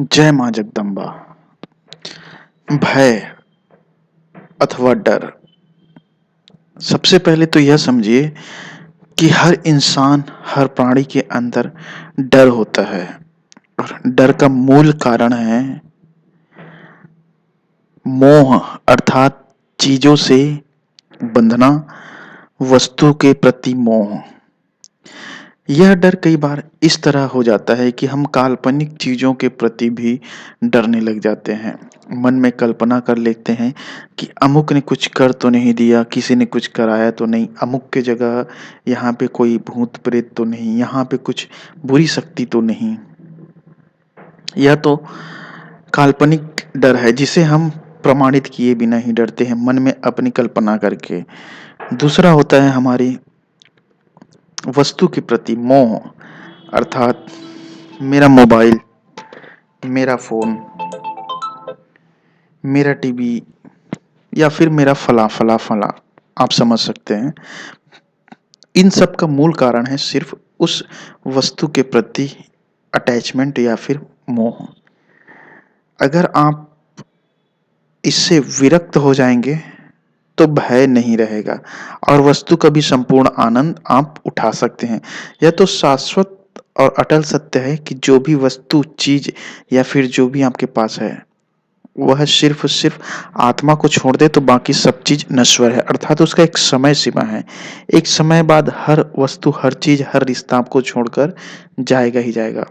जय माँ जगदम्बा। भय अथवा डर, सबसे पहले तो यह समझिए कि हर इंसान, हर प्राणी के अंदर डर होता है और डर का मूल कारण है मोह, अर्थात चीजों से बंधना, वस्तु के प्रति मोह। यह डर कई बार इस तरह हो जाता है कि हम काल्पनिक चीज़ों के प्रति भी डरने लग जाते हैं। मन में कल्पना कर लेते हैं कि अमुक ने कुछ कर तो नहीं दिया, किसी ने कुछ कराया तो नहीं, अमुक की जगह यहाँ पे कोई भूत-प्रेत तो नहीं, यहाँ पे कुछ बुरी शक्ति तो नहीं। यह तो काल्पनिक डर है जिसे हम प्रमाणित किए बिना ही डरते हैं, मन में अपनी कल्पना करके। दूसरा होता है हमारी वस्तु के प्रति मोह, अर्थात मेरा मोबाइल, मेरा फ़ोन, मेरा टीवी या फिर मेरा फला, आप समझ सकते हैं। इन सब का मूल कारण है सिर्फ़ उस वस्तु के प्रति अटैचमेंट या फिर मोह। अगर आप इससे विरक्त हो जाएँगे, तो भय नहीं रहेगा और वस्तु का भी संपूर्ण आनंद आप उठा सकते हैं। यह तो शाश्वत और अटल सत्य है कि जो भी वस्तु, चीज़ या फिर जो भी आपके पास है, वह सिर्फ़ आत्मा को छोड़ दे तो बाकी सब चीज़ नश्वर है, अर्थात उसका एक समय सीमा है। एक समय बाद हर वस्तु, हर चीज़, हर रिश्ता आपको छोड़कर जाएगा ही जाएगा।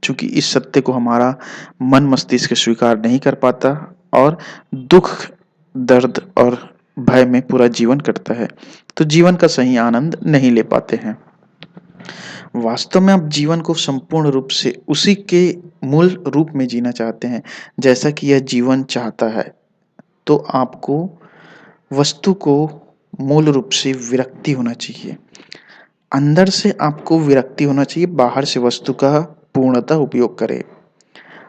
चूँकि इस सत्य को हमारा मन मस्तिष्क स्वीकार नहीं कर पाता और दुःख, दर्द और भय में पूरा जीवन कटता है, तो जीवन का सही आनंद नहीं ले पाते हैं। वास्तव में आप जीवन को संपूर्ण रूप से उसी के मूल रूप में जीना चाहते हैं, जैसा कि यह जीवन चाहता है, तो आपको वस्तु को मूल रूप से विरक्ति होना चाहिए। अंदर से आपको विरक्ति होना चाहिए, बाहर से वस्तु का पूर्णतः उपयोग करें।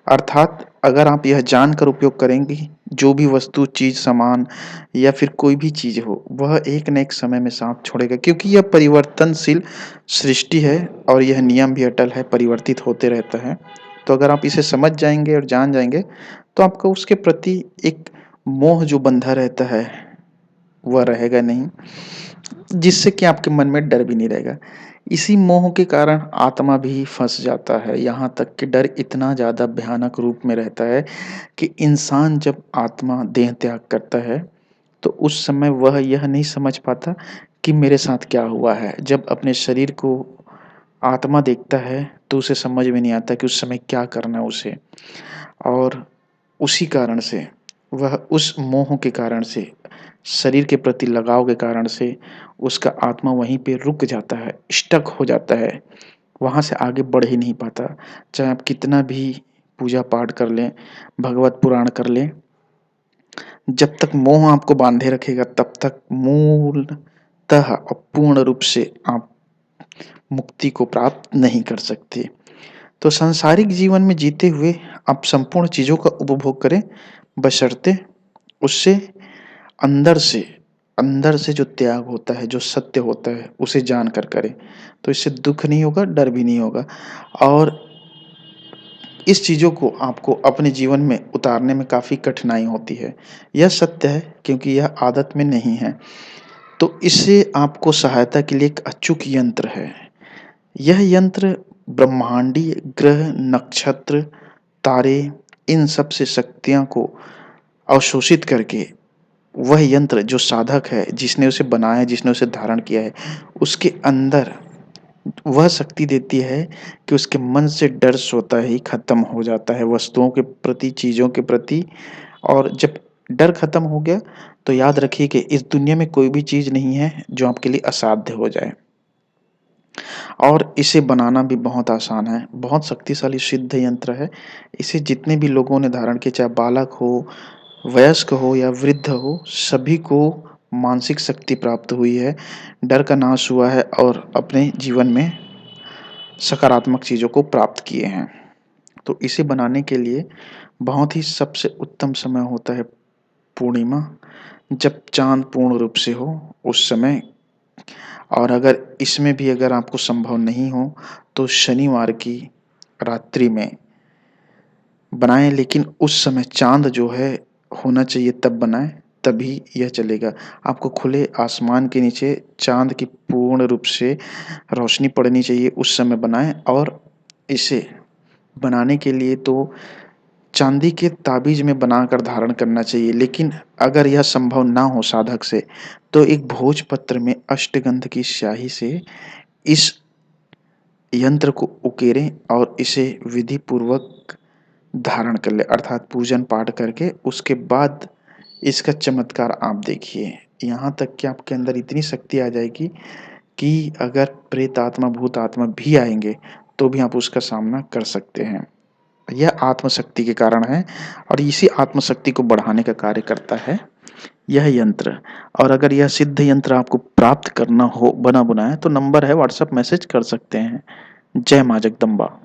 अर्थात अगर आप यह जानकर उपयोग करेंगे, जो भी वस्तु, चीज़, सामान या फिर कोई भी चीज़ हो, वह एक न एक समय में साथ छोड़ेगा, क्योंकि यह परिवर्तनशील सृष्टि है और यह नियम भी अटल है, परिवर्तित होते रहता है। तो अगर आप इसे समझ जाएँगे और जान जाएँगे, तो आपका उसके प्रति एक मोह जो बंधा रहता है, वह रहेगा नहीं, जिससे कि आपके मन में डर भी नहीं रहेगा। इसी मोह के कारण आत्मा भी फँस जाता है, यहाँ तक कि डर इतना ज़्यादा भयानक रूप में रहता है कि इंसान जब आत्मा देह त्याग करता है, तो उस समय वह यह नहीं समझ पाता कि मेरे साथ क्या हुआ है। जब अपने शरीर को आत्मा देखता है, तो उसे समझ में नहीं आता कि उस समय क्या करना है उसे। और उसी कारण से वह उस मोह के कारण से, शरीर के प्रति लगाव के कारण से उसका आत्मा वहीं पे रुक जाता है, स्टक हो जाता है। वहाँ से आगे बढ़ ही नहीं पाता। चाहे आप कितना भी पूजा-पाठ कर लें, भगवत पुराण कर लें, जब तक मोह आपको बाँधे रखेगा तब तक मूलतः और पूर्ण रूप से आप मुक्ति को प्राप्त नहीं कर सकते। तो सांसारिक जीवन में जीते हुए आप संपूर्ण चीज़ों का उपभोग करें, बशर्ते उससे अंदर से अंदर से जो त्याग होता है, जो सत्य होता है, उसे जानकर करें। तो इससे दुःख नहीं होगा, डर भी नहीं होगा और इस चीज़ों को आपको अपने जीवन में उतारने में काफ़ी कठिनाई होती है। यह सत्य है क्योंकि यह आदत में नहीं है। तो इससे आपको सहायता के लिए एक अचूक यंत्र है। यह यंत्र ब्रह्मांडीय ग्रह, नक्षत्र, तारे, इन सब से शक्तियाँ को अवशोषित करके, वह यंत्र जो साधक है, जिसने उसे बनाया, जिसने उसे धारण किया है, उसके अंदर वह शक्ति देती है कि उसके मन से डर स्वतः ही खत्म हो जाता है वस्तुओं के प्रति, चीज़ों के प्रति। और जब डर खत्म हो गया, तो याद रखिए कि इस दुनिया में कोई भी चीज़ नहीं है जो आपके लिए असाध्य हो जाए। और इसे बनाना भी बहुत आसान है, बहुत शक्तिशाली सिद्ध यंत्र है। इसे जितने भी लोगों ने धारण किया, चाहे बालक हो, वयस्क हो या वृद्ध हो, सभी को मानसिक शक्ति प्राप्त हुई है, डर का नाश हुआ है और अपने जीवन में सकारात्मक चीज़ों को प्राप्त किए हैं। तो इसे बनाने के लिए बहुत ही सबसे उत्तम समय होता है पूर्णिमा, जब चाँद पूर्ण रूप से हो, उस समय। और अगर इसमें भी अगर आपको संभव नहीं हो, तो शनिवार की रात्रि में बनाएँ, लेकिन उस समय चाँद जो है होना चाहिए तब बनाएँ, तभी यह चलेगा। आपको खुले आसमान के नीचे चाँद की पूर्ण रूप से रोशनी पड़नी चाहिए, उस समय बनाएँ और इसे बनाने के लिए तो चांदी के ताबीज़ में बनाकर धारण करना चाहिए, लेकिन अगर यह संभव ना हो साधक से, तो एक भोजपत्र में अष्टगंध की स्याही से इस यंत्र को उकेरें और इसे विधि-पूर्वक धारण कर लें, अर्थात पूजन-पाठ करके उसके बाद इसका चमत्कार आप देखिए। यहाँ तक कि आपके अंदर इतनी शक्ति आ जाएगी कि अगर प्रेत आत्मा, भूत आत्मा भी आएँगे, तो भी आप उसका सामना कर सकते हैं। यह आत्मशक्ति के कारण है और इसी आत्मशक्ति को बढ़ाने का कार्य करता है यह यंत्र। और अगर यह सिद्ध यंत्र आपको प्राप्त करना हो बना-बुनाया, तो नंबर है, व्हाट्सएप मैसेज कर सकते हैं। जय माँ जगदम्बा।